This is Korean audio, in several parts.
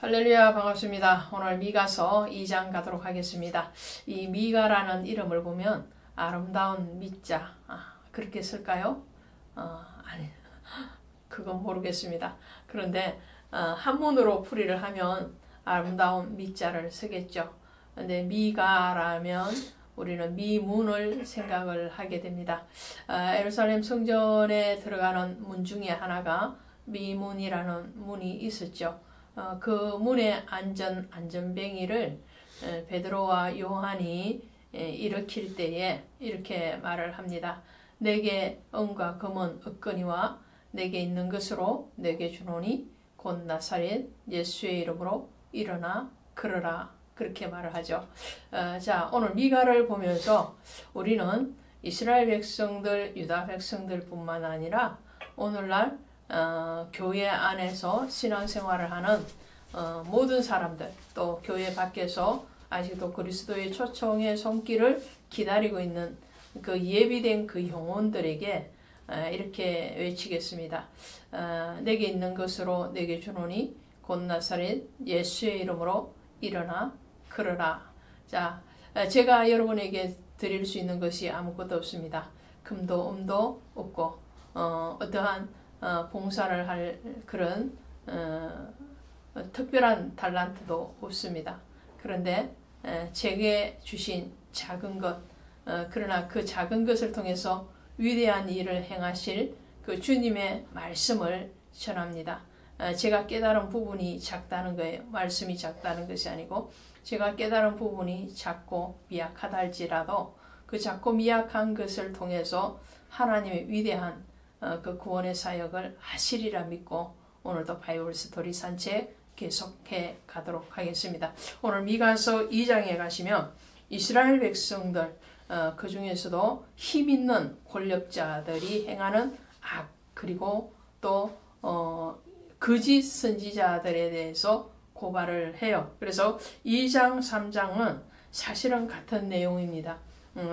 할렐루야, 반갑습니다. 오늘 미가서 2장 가도록 하겠습니다. 이 미가라는 이름을 보면 아름다운 미자, 그렇게 쓸까요? 아니, 그건 모르겠습니다. 그런데 한문으로 풀이를 하면 아름다운 미자를 쓰겠죠. 근데 미가라면 우리는 미문을 생각을 하게 됩니다. 예루살렘 성전에 들어가는 문 중에 하나가 미문이라는 문이 있었죠. 그 문의 안전뱅이를 베드로와 요한이 일으킬 때에 이렇게 말을 합니다. 내게 은과 금은 없거니와 내게 있는 것으로 내게 주노니 곧 나사렛 예수의 이름으로 일어나 걸어라, 그렇게 말을 하죠. 자, 오늘 미가를 보면서 우리는 이스라엘 백성들, 유다 백성들 뿐만 아니라 오늘날 교회 안에서 신앙생활을 하는 모든 사람들, 또 교회 밖에서 아직도 그리스도의 초청의 손길을 기다리고 있는 그 예비된 그 영혼들에게 이렇게 외치겠습니다. 내게 있는 것으로 내게 주노니 곧 나사렛 예수의 이름으로 일어나 걸어라. 자, 제가 여러분에게 드릴 수 있는 것이 아무것도 없습니다. 금도 음도 없고 어떠한 봉사를 할 그런 특별한 달란트도 없습니다. 그런데 제게 주신 작은 것, 그러나 그 작은 것을 통해서 위대한 일을 행하실 그 주님의 말씀을 전합니다. 제가 깨달은 부분이 작다는 거예요. 말씀이 작다는 것이 아니고 제가 깨달은 부분이 작고 미약하다 할지라도 그 작고 미약한 것을 통해서 하나님의 위대한 그 구원의 사역을 하시리라 믿고 오늘도 바이블 스토리 산책 계속해 가도록 하겠습니다. 오늘 미가서 2장에 가시면 이스라엘 백성들 그 중에서도 힘 있는 권력자들이 행하는 악, 그리고 또 거짓 선지자들에 대해서 고발을 해요. 그래서 2장 3장은 사실은 같은 내용입니다.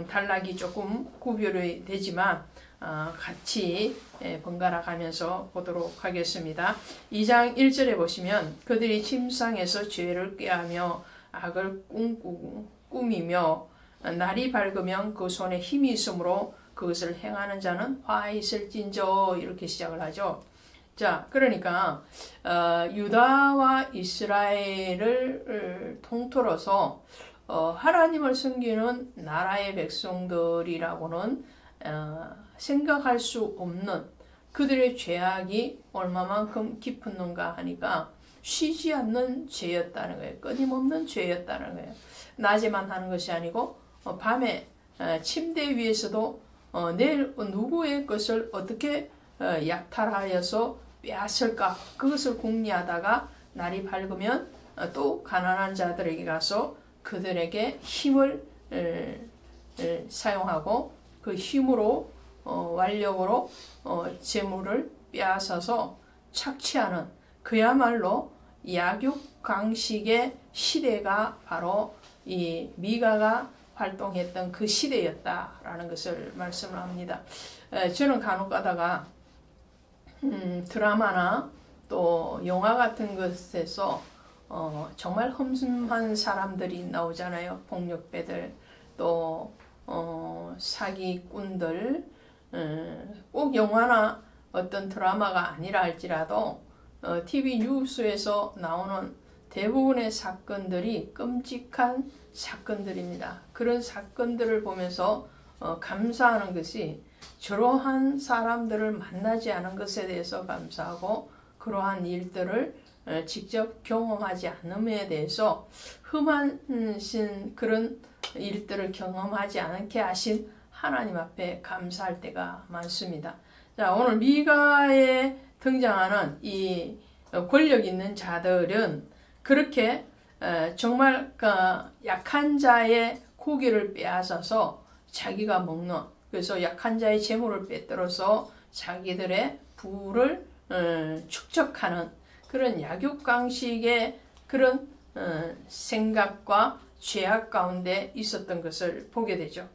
단락이 조금 구별이 되지만 같이 번갈아 가면서 보도록 하겠습니다. 2장 1절에 보시면 그들이 침상에서 죄를 꾀하며 악을 꾸미며 날이 밝으면 그 손에 힘이 있으므로 그것을 행하는 자는 화 있을진저, 이렇게 시작을 하죠. 자, 그러니까 유다와 이스라엘을 통틀어서 하나님을 섬기는 나라의 백성들이라고는 생각할 수 없는 그들의 죄악이 얼마만큼 깊었는가 하니까 쉬지 않는 죄였다는 거예요. 끊임없는 죄였다는 거예요. 낮에만 하는 것이 아니고 밤에 침대 위에서도 내일 누구의 것을 어떻게 약탈하여서 빼앗을까, 그것을 궁리하다가 날이 밝으면 또 가난한 자들에게 가서 그들에게 힘을 사용하고 그 힘으로 완력으로 재물을 빼앗아서 착취하는 그야말로 약육강식의 시대가 바로 이 미가가 활동했던 그 시대였다라는 것을 말씀을 합니다. 저는 간혹 가다가 드라마나 또 영화 같은 것에서 정말 험한 사람들이 나오잖아요. 폭력배들, 또 사기꾼들, 꼭 영화나 어떤 드라마가 아니라 할지라도 TV 뉴스에서 나오는 대부분의 사건들이 끔찍한 사건들입니다. 그런 사건들을 보면서 감사하는 것이 저러한 사람들을 만나지 않은 것에 대해서 감사하고 그러한 일들을 직접 경험하지 않음에 대해서 흠한 그런 일들을 경험하지 않게 하신 하나님 앞에 감사할 때가 많습니다. 자, 오늘 미가에 등장하는 이 권력 있는 자들은 그렇게 정말 약한 자의 고기를 빼앗아서 자기가 먹는, 그래서 약한 자의 재물을 빼들어서 자기들의 부를 축적하는 그런 약육강식의 그런 생각과 죄악 가운데 있었던 것을 보게 되죠.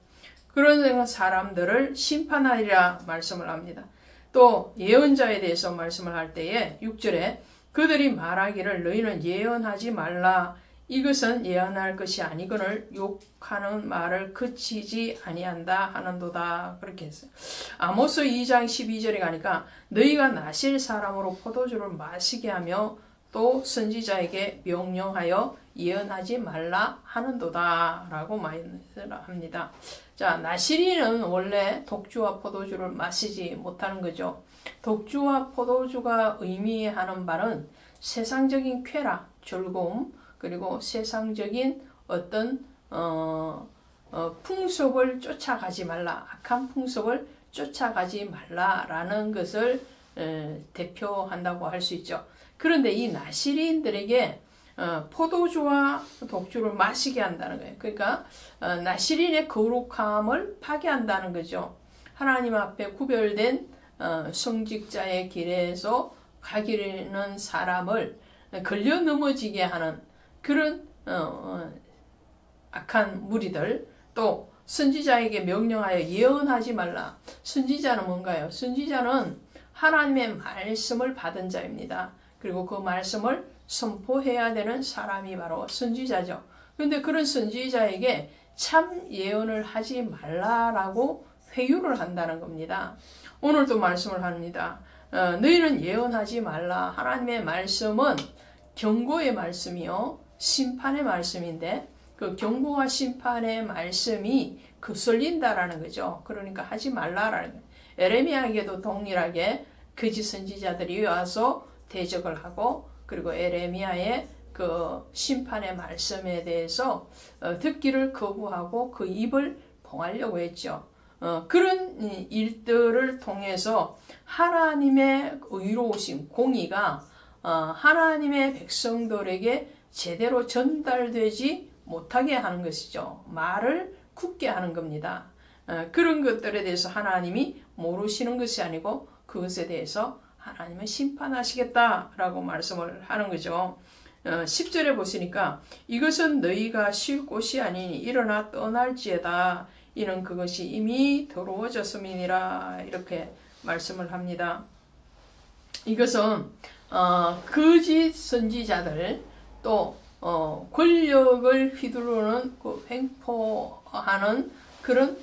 그런 사람들을 심판하리라 말씀을 합니다. 또 예언자에 대해서 말씀을 할 때에 6절에 그들이 말하기를 너희는 예언하지 말라. 이것은 예언할 것이 아니거늘 욕하는 말을 그치지 아니한다 하는도다. 그렇게 했어요. 아모스 2장 12절에 가니까 너희가 나실 사람으로 포도주를 마시게 하며 또 선지자에게 명령하여 예언하지 말라 하는도다 라고 말합니다. 자, 나실인은 원래 독주와 포도주를 마시지 못하는 거죠. 독주와 포도주가 의미하는 바는 세상적인 쾌락, 즐거움, 그리고 세상적인 어떤 풍습을 쫓아가지 말라, 악한 풍습을 쫓아가지 말라라는 것을 대표한다고 할 수 있죠. 그런데 이 나시린들에게 포도주와 독주를 마시게 한다는 거예요. 그러니까 나시린의 거룩함을 파괴한다는 거죠. 하나님 앞에 구별된 성직자의 길에서 가기는 사람을 걸려 넘어지게 하는 그런 악한 무리들, 또 선지자에게 명령하여 예언하지 말라. 선지자는 뭔가요? 선지자는 하나님의 말씀을 받은 자입니다. 그리고 그 말씀을 선포해야 되는 사람이 바로 선지자죠. 그런데 그런 선지자에게 참 예언을 하지 말라라고 회유를 한다는 겁니다. 오늘도 말씀을 합니다. 너희는 예언하지 말라. 하나님의 말씀은 경고의 말씀이요, 심판의 말씀인데 그 경고와 심판의 말씀이 거슬린다라는 거죠. 그러니까 하지 말라라는 거예요. 에레미야에게도 동일하게 거짓 선지자들이 와서 대적을 하고, 그리고 에레미야의 그 심판의 말씀에 대해서 듣기를 거부하고 그 입을 봉하려고 했죠. 그런 일들을 통해서 하나님의 의로우심, 공의가 하나님의 백성들에게 제대로 전달되지 못하게 하는 것이죠. 말을 굳게 하는 겁니다. 그런 것들에 대해서 하나님이 모르시는 것이 아니고 그것에 대해서 하나님은 심판하시겠다라고 말씀을 하는 거죠. 10절에 보시니까 이것은 너희가 쉴 곳이 아니니 일어나 떠날지에다 이는 그것이 이미 더러워졌음이니라 이렇게 말씀을 합니다. 이것은 거짓 선지자들, 또 권력을 휘두르는 그 횡포하는 그런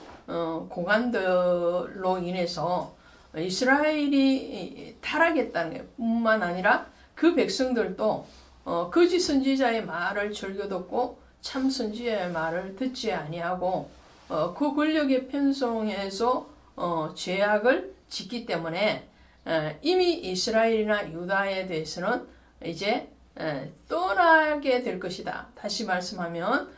고관들로 인해서 이스라엘이 타락했다는 게 뿐만 아니라 그 백성들도 거짓 선지자의 말을 즐겨 듣고 참 선지자의 말을 듣지 아니하고 그 권력에 편성해서 죄악을 짓기 때문에 이미 이스라엘이나 유다에 대해서는 이제 떠나게 될 것이다. 다시 말씀하면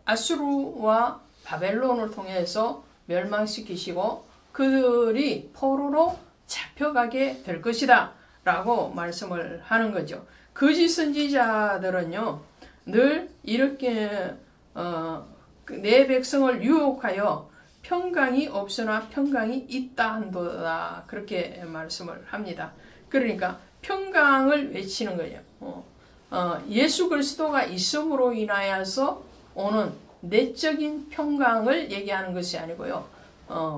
아수르와 바벨론을 통해서 멸망시키시고 그들이 포로로 잡혀가게 될 것이다 라고 말씀을 하는 거죠. 거짓 선지자들은요 늘 이렇게 내 백성을 유혹하여 평강이 없으나 평강이 있다 한도다 그렇게 말씀을 합니다. 그러니까 평강을 외치는 거예요. 예수 그리스도가 있음으로 인하여서 오는 내적인 평강을 얘기하는 것이 아니고요.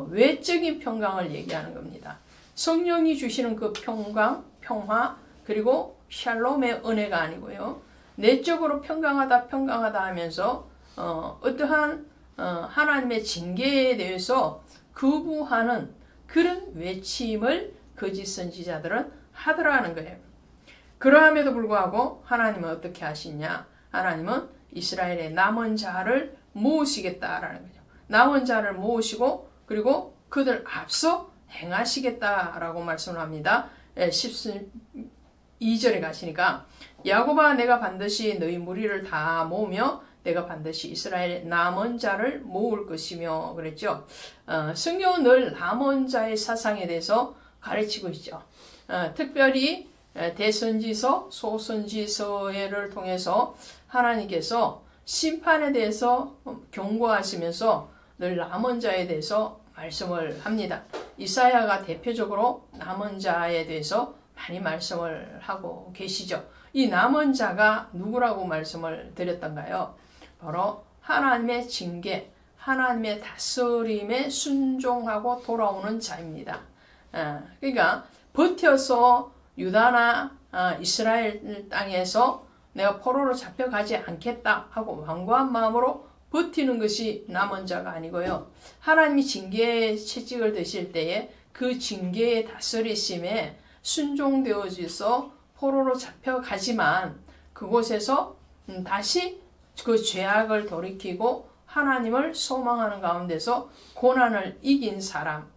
외적인 평강을 얘기하는 겁니다. 성령이 주시는 그 평강, 평화, 그리고 샬롬의 은혜가 아니고요. 내적으로 평강하다 하면서 어떠한 하나님의 징계에 대해서 거부하는 그런 외침을 거짓 선지자들은 하더라는 거예요. 그러함에도 불구하고 하나님은 어떻게 하시냐? 하나님은 이스라엘의 남은 자를 모으시겠다라는 거죠. 남은 자를 모으시고 그리고 그들 앞서 행하시겠다라고 말씀을 합니다. 12절에 가시니까 야곱아 내가 반드시 너희 무리를 다 모으며 내가 반드시 이스라엘의 남은 자를 모을 것이며 그랬죠. 성경은 늘 남은 자의 사상에 대해서 가르치고 있죠. 특별히 대선지서, 소선지서를 통해서 하나님께서 심판에 대해서 경고하시면서 늘 남은 자에 대해서 말씀을 합니다. 이사야가 대표적으로 남은 자에 대해서 많이 말씀을 하고 계시죠. 이 남은 자가 누구라고 말씀을 드렸던가요? 바로 하나님의 징계, 하나님의 다스림에 순종하고 돌아오는 자입니다. 그러니까 버텨서 유다나 이스라엘 땅에서 내가 포로로 잡혀가지 않겠다 하고 완고한 마음으로 버티는 것이 남은 자가 아니고요. 하나님이 징계의 채찍을 드실 때에 그 징계의 다스리심에 순종되어져서 포로로 잡혀가지만 그곳에서 다시 그 죄악을 돌이키고 하나님을 소망하는 가운데서 고난을 이긴 사람,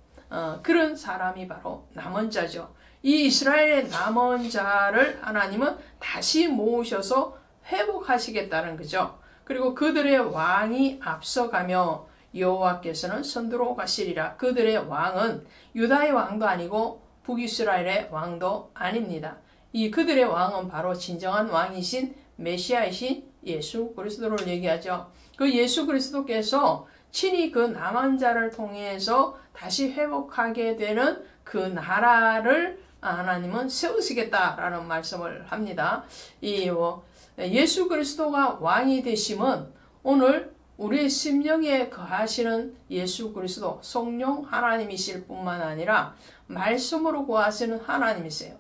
그런 사람이 바로 남은 자죠. 이 이스라엘의 남은 자를 하나님은 다시 모으셔서 회복하시겠다는 거죠. 그리고 그들의 왕이 앞서가며 여호와께서는 선두로 가시리라. 그들의 왕은 유다의 왕도 아니고 북이스라엘의 왕도 아닙니다. 이 그들의 왕은 바로 진정한 왕이신 메시아이신 예수 그리스도를 얘기하죠. 그 예수 그리스도께서 친히 그 남은 자를 통해서 다시 회복하게 되는 그 나라를 하나님은 세우시겠다라는 말씀을 합니다. 예수 그리스도가 왕이 되심은 오늘 우리의 심령에 거하시는 예수 그리스도 성령 하나님이실 뿐만 아니라 말씀으로 거하시는 하나님이세요.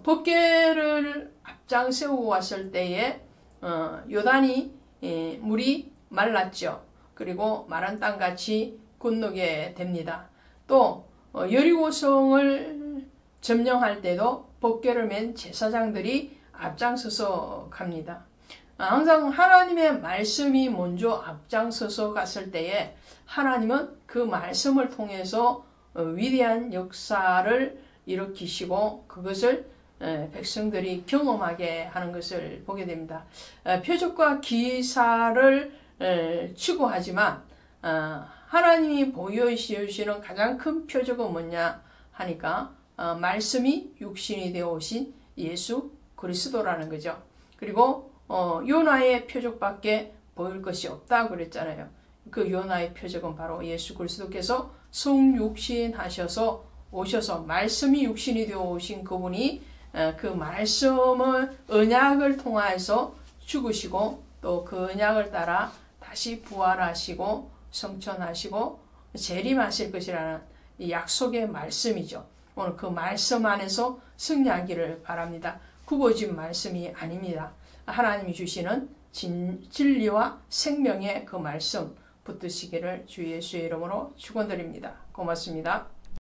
법궤를 앞장 세우고 왔을 때에 요단이 물이 말랐죠. 그리고 마른 땅같이 건너게 됩니다. 또 여리고성을 점령할 때도 법궤를 맨 제사장들이 앞장서서 갑니다. 항상 하나님의 말씀이 먼저 앞장서서 갔을 때에 하나님은 그 말씀을 통해서 위대한 역사를 일으키시고 그것을 백성들이 경험하게 하는 것을 보게 됩니다. 표적과 기사를 추구하지만 하나님이 보여주시는 가장 큰 표적은 뭐냐 하니까 말씀이 육신이 되어 오신 예수 그리스도라는 거죠. 그리고 요나의 표적밖에 보일 것이 없다고 그랬잖아요. 그 요나의 표적은 바로 예수 그리스도께서 성육신 하셔서 오셔서 말씀이 육신이 되어 오신 그분이 그 말씀을 언약을 통하여서 죽으시고 또 그 언약을 따라 다시 부활하시고 성천하시고 재림하실 것이라는 이 약속의 말씀이죠. 오늘 그 말씀 안에서 승리하기를 바랍니다. 굽어진 말씀이 아닙니다. 하나님이 주시는 진리와 생명의 그 말씀 붙드시기를 주 예수의 이름으로 축원드립니다. 고맙습니다.